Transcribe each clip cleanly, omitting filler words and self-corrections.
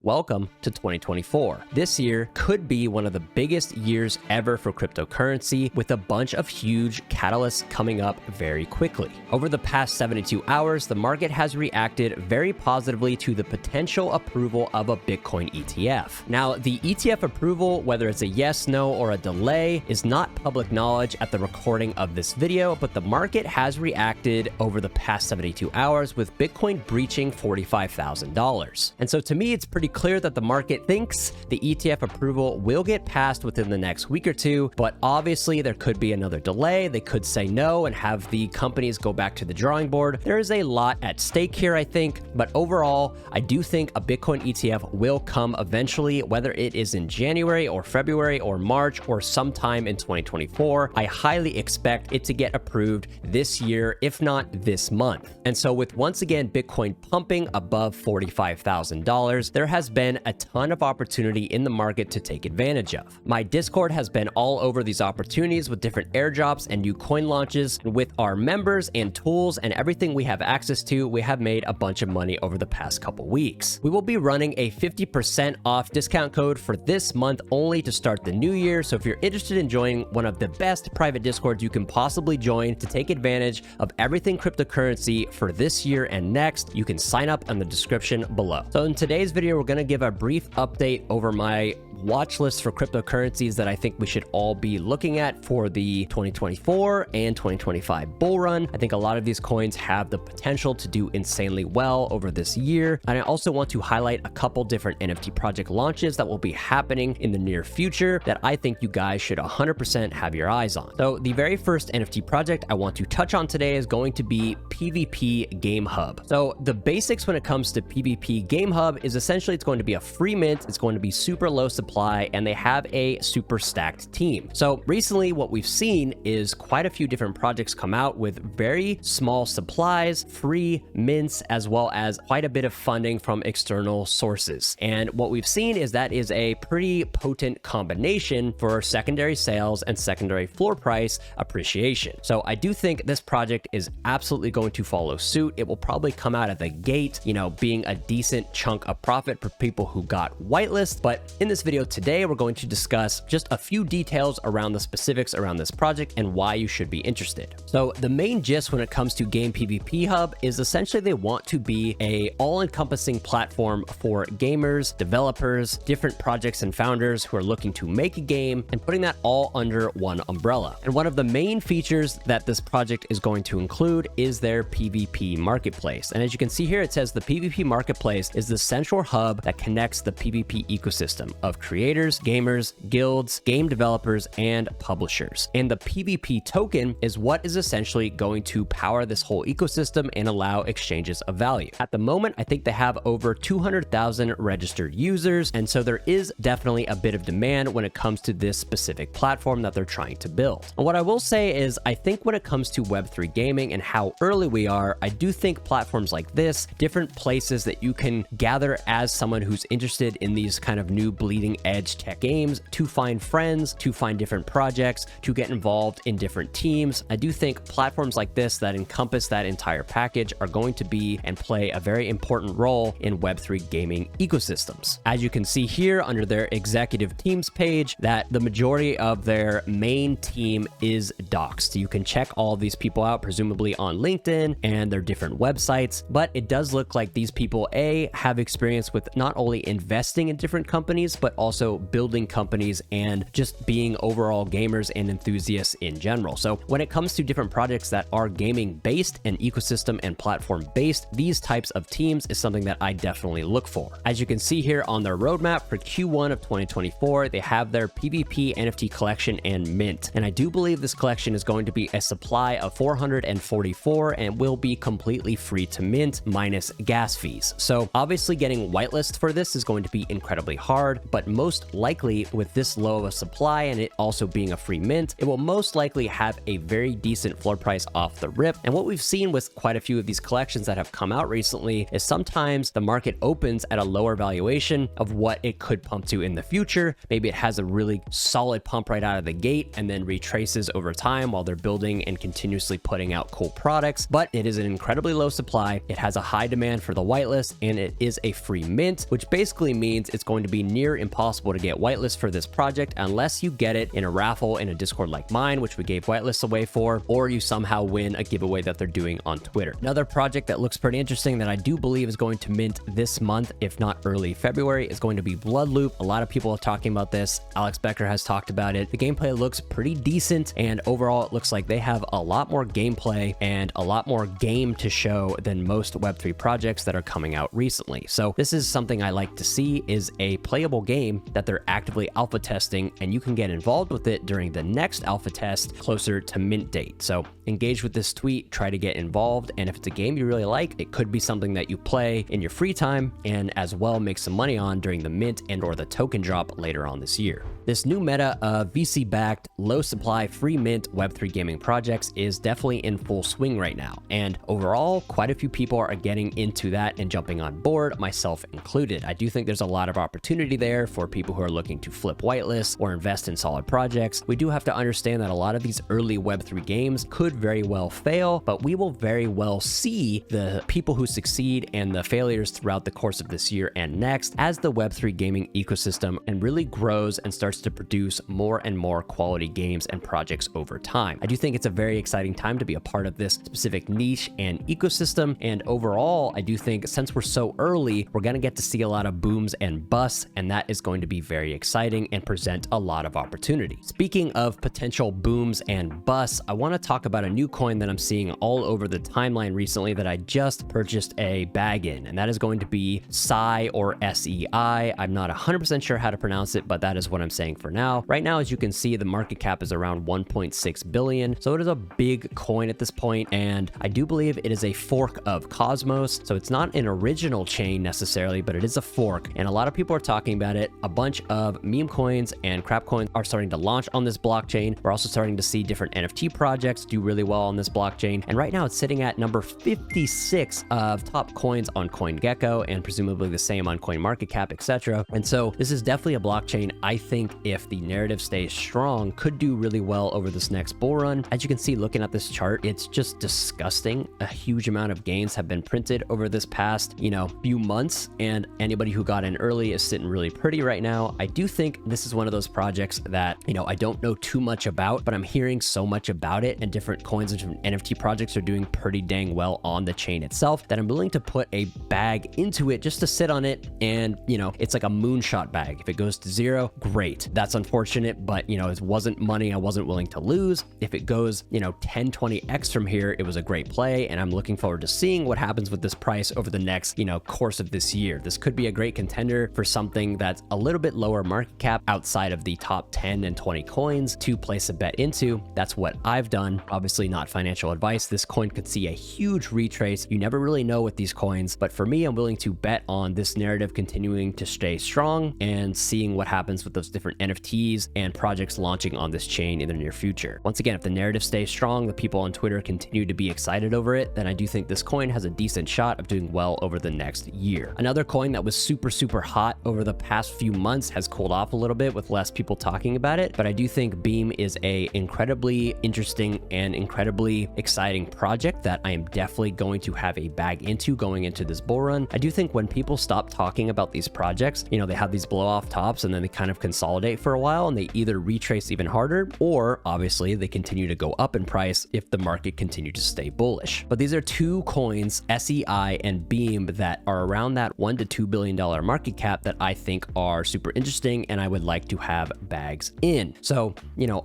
Welcome to 2024. This year could be one of the biggest years ever for cryptocurrency, with a bunch of huge catalysts coming up very quickly. Over the past 72 hours, the market has reacted very positively to the potential approval of a Bitcoin ETF. Now, the ETF approval, whether it's a yes, no, or a delay, is not public knowledge at the recording of this video, but the market has reacted over the past 72 hours with Bitcoin breaching $45,000. And so to me, it's pretty clear that the market thinks the ETF approval will get passed within the next week or two, but obviously there could be another delay. They could say no and have the companies go back to the drawing board. There is a lot at stake here, I think, but overall, I do think a Bitcoin ETF will come eventually, whether it is in January or February or March or sometime in 2024. I highly expect it to get approved this year, if not this month. And so with once again Bitcoin pumping above $45,000, there has been a ton of opportunity in the market to take advantage of. My Discord has been all over these opportunities with different airdrops and new coin launches. With our members and tools and everything we have access to, we have made a bunch of money over the past couple weeks. We will be running a 50% off discount code for this month only to start the new year. So if you're interested in joining one of the best private Discords you can possibly join to take advantage of everything cryptocurrency for this year and next, you can sign up in the description below. So in today's video, we're going to give a brief update over my watch list for cryptocurrencies that I think we should all be looking at for the 2024 and 2025 bull run. I think a lot of these coins have the potential to do insanely well over this year. And I also want to highlight a couple different NFT project launches that will be happening in the near future that I think you guys should 100% have your eyes on. So the very first NFT project I want to touch on today is going to be PvP Gamehub. So the basics when it comes to PvP Gamehub is essentially it's going to be a free mint. It's going to be super low supply, and they have a super stacked team. So recently what we've seen is quite a few different projects come out with very small supplies, free mints, as well as quite a bit of funding from external sources. And what we've seen is that is a pretty potent combination for secondary sales and secondary floor price appreciation. So I do think this project is absolutely going to follow suit. It will probably come out at the gate, being a decent chunk of profit for people who got whitelist. But in this video today, we're going to discuss just a few details around the specifics around this project and why you should be interested. So the main gist when it comes to Game PvP Hub is essentially they want to be a all-encompassing platform for gamers, developers, different projects and founders who are looking to make a game, and putting that all under one umbrella. And one of the main features that this project is going to include is their PvP marketplace. And as you can see here, it says the PvP marketplace is the central hub that connects the PvP ecosystem of creators, gamers, guilds, game developers, and publishers. And the PvP token is what is essentially going to power this whole ecosystem and allow exchanges of value. At the moment, I think they have over 200,000 registered users, and so there is definitely a bit of demand when it comes to this specific platform that they're trying to build. And what I will say is I think when it comes to Web3 gaming and how early we are, I do think platforms like this, different places that you can gather as someone who's interested in these kind of new bleeding edge tech games, to find friends, to find different projects, to get involved in different teams. I do think platforms like this that encompass that entire package are going to be and play a very important role in Web3 gaming ecosystems. As you can see here under their executive teams page, that the majority of their main team is doxed. You can check all of these people out, presumably on LinkedIn and their different websites, but it does look like these people, have experience with not only investing in different companies, but also building companies and just being overall gamers and enthusiasts in general. So when it comes to different projects that are gaming based and ecosystem and platform based, these types of teams is something that I definitely look for. As you can see here on their roadmap for Q1 of 2024, they have their PvP NFT collection and mint. And I do believe this collection is going to be a supply of 444 and will be completely free to mint minus gas fees. So obviously getting whitelist for this is going to be incredibly hard, but most likely, with this low of a supply and it also being a free mint, it will most likely have a very decent floor price off the rip. And what we've seen with quite a few of these collections that have come out recently is sometimes the market opens at a lower valuation of what it could pump to in the future. Maybe it has a really solid pump right out of the gate and then retraces over time while they're building and continuously putting out cool products. But it is an incredibly low supply. It has a high demand for the whitelist, and it is a free mint, which basically means it's going to be near impossible to get whitelist for this project unless you get it in a raffle in a Discord like mine, which we gave whitelists away for, or you somehow win a giveaway that they're doing on Twitter. Another project that looks pretty interesting that I do believe is going to mint this month, if not early February, is going to be Bloodloop. A lot of people are talking about this. Alex Becker has talked about it. The gameplay looks pretty decent, and overall it looks like they have a lot more gameplay and a lot more game to show than most Web3 projects that are coming out recently. So this is something I like to see, is a playable game that they're actively alpha testing, and you can get involved with it during the next alpha test closer to mint date. So engage with this tweet, try to get involved, and if it's a game you really like, it could be something that you play in your free time and as well make some money on during the mint and or the token drop later on this year. This new meta of VC-backed, low supply, free mint Web3 gaming projects is definitely in full swing right now. And overall, quite a few people are getting into that and jumping on board, myself included. I do think there's a lot of opportunity there for people who are looking to flip whitelists or invest in solid projects. We do have to understand that a lot of these early Web3 games could very well fail, but we will very well see the people who succeed and the failures throughout the course of this year and next as the Web3 gaming ecosystem and really grows and starts to produce more and more quality games and projects over time. I do think it's a very exciting time to be a part of this specific niche and ecosystem. And overall, I do think since we're so early, we're going to get to see a lot of booms and busts, and that is going to be very exciting and present a lot of opportunity. Speaking of potential booms and busts, I want to talk about a new coin that I'm seeing all over the timeline recently that I just purchased a bag in, and that is going to be SEI or SEI. I'm not 100% sure how to pronounce it, but that is what I'm saying for now. Right now, as you can see, the market cap is around 1.6 billion. So it is a big coin at this point, and I do believe it is a fork of Cosmos. So it's not an original chain necessarily, but it is a fork. And a lot of people are talking about it. A bunch of meme coins and crap coins are starting to launch on this blockchain. We're also starting to see different NFT projects do really well on this blockchain. And right now it's sitting at number 56 of top coins on CoinGecko, and presumably the same on CoinMarketCap, etc. And so this is definitely a blockchain I think, if the narrative stays strong, could do really well over this next bull run. As you can see, looking at this chart, it's just disgusting. A huge amount of gains have been printed over this past, few months, and anybody who got in early is sitting really pretty right now. I do think this is one of those projects that, I don't know too much about, but I'm hearing so much about it, and different coins and different NFT projects are doing pretty dang well on the chain itself, that I'm willing to put a bag into it just to sit on it. And, it's like a moonshot bag. If it goes to zero, great. That's unfortunate, but it wasn't money I wasn't willing to lose. If it goes, 10, 20x from here, it was a great play, and I'm looking forward to seeing what happens with this price over the next, course of this year. This could be a great contender for something that's a little bit lower market cap outside of the top 10 and 20 coins to place a bet into. That's what I've done. Obviously not financial advice. This coin could see a huge retrace. You never really know with these coins, but for me, I'm willing to bet on this narrative continuing to stay strong and seeing what happens with those different NFTs and projects launching on this chain in the near future. Once again, if the narrative stays strong, the people on Twitter continue to be excited over it, then I do think this coin has a decent shot of doing well over the next year. Another coin that was super hot over the past few months has cooled off a little bit with less people talking about it, but I do think Beam is a incredibly interesting and incredibly exciting project that I am definitely going to have a bag into going into this bull run. I do think when people stop talking about these projects, they have these blow off tops and then they kind of consolidate for a while, and they either retrace even harder, or obviously they continue to go up in price if the market continues to stay bullish. But these are two coins, SEI and Beam, that are around that $1 to $2 billion market cap that I think are super interesting and I would like to have bags in. So,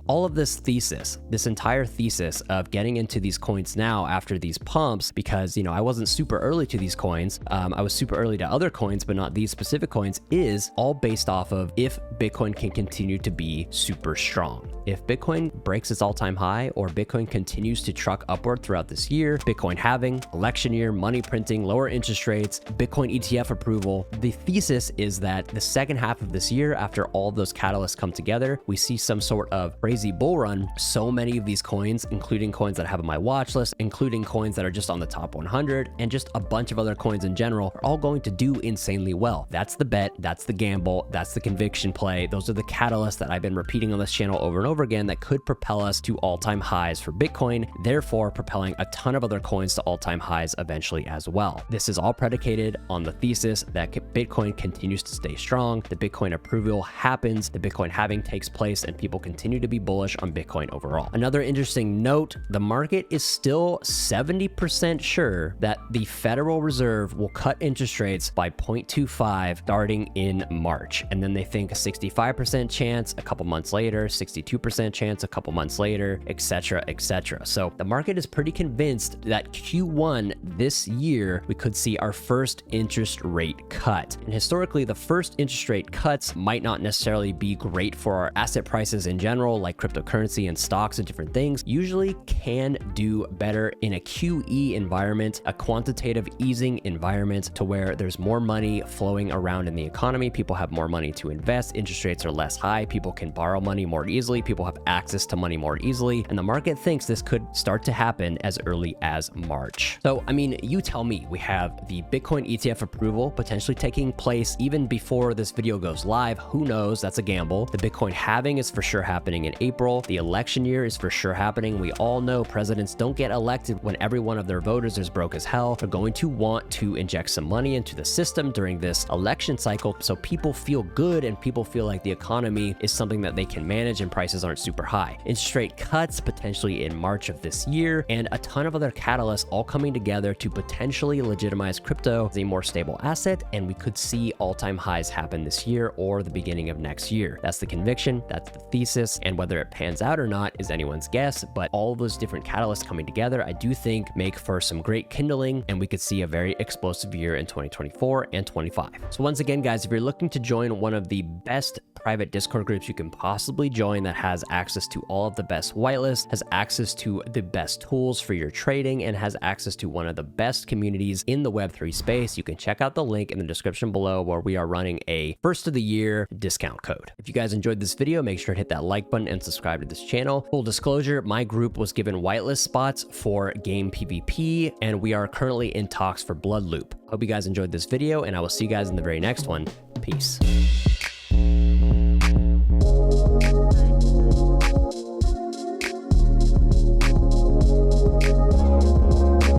all of this thesis, this entire thesis of getting into these coins now after these pumps, because, I wasn't super early to these coins. I was super early to other coins, but not these specific coins, is all based off of if Bitcoin can continue to be super strong. If Bitcoin breaks its all-time high or Bitcoin continues to truck upward throughout this year, Bitcoin halving, election year, money printing, lower interest rates, Bitcoin ETF approval, the thesis is that the second half of this year, after all of those catalysts come together, we see some sort of crazy bull run. So many of these coins, including coins that I have on my watch list, including coins that are just on the top 100, and just a bunch of other coins in general, are all going to do insanely well. That's the bet, that's the gamble, that's the conviction play. Those are the catalysts that I've been repeating on this channel over and over again that could propel us to all-time highs for Bitcoin, therefore propelling a ton of other coins to all-time highs eventually as well. This is all predicated on the thesis that Bitcoin continues to stay strong, the Bitcoin approval happens, the Bitcoin halving takes place, and people continue to be bullish on Bitcoin overall. Another interesting note, the market is still 70% sure that the Federal Reserve will cut interest rates by 0.25 starting in March. And then they think a 65% chance a couple months later, 62% chance a couple months later, etc., etc. So the market is pretty convinced that Q1 this year, we could see our first interest rate cut. And historically, the first interest rate cuts might not necessarily be great for our asset prices in general, like cryptocurrency and stocks and different things. Usually can do better in a QE environment, a quantitative easing environment, to where there's more money flowing around in the economy. People have more money to invest. Interest rates are less high. People can borrow money more easily. People have access to money more easily. And the market thinks this could start to happen as early as March. So, I mean, you tell me. We have the Bitcoin ETF approval potentially taking place even before this video goes live. Who knows? That's a gamble. The Bitcoin halving is for sure happening in April. The election year is for sure happening. We all know presidents don't get elected when every one of their voters is broke as hell. They're going to want to inject some money into the system during this election cycle, so people feel good and people feel like the economy is something that they can manage and prices aren't super high. Interest rate cuts potentially in March of this year, and a ton of other catalysts all coming together to potentially legitimize crypto as a more stable asset, and we could see all-time highs happen this year or the beginning of next year. That's the conviction, that's the thesis, and whether it pans out or not is anyone's guess, but all of those different catalysts coming together, I do think make for some great kindling, and we could see a very explosive year in 2024 and 25. So once again, guys, if you're looking to join one of the best private Discord groups you can possibly join that has access to all of the best whitelists, has access to the best tools for your trading, and has access to one of the best communities in the Web3 space, you can check out the link in the description below where we are running a first of the year discount code. If you guys enjoyed this video, make sure to hit that like button and subscribe to this channel. Full disclosure, my group was given whitelist spots for game PvP, and we are currently in talks for Blood Loop. Hope you guys enjoyed this video, and I will see you guys in the very next one. Peace.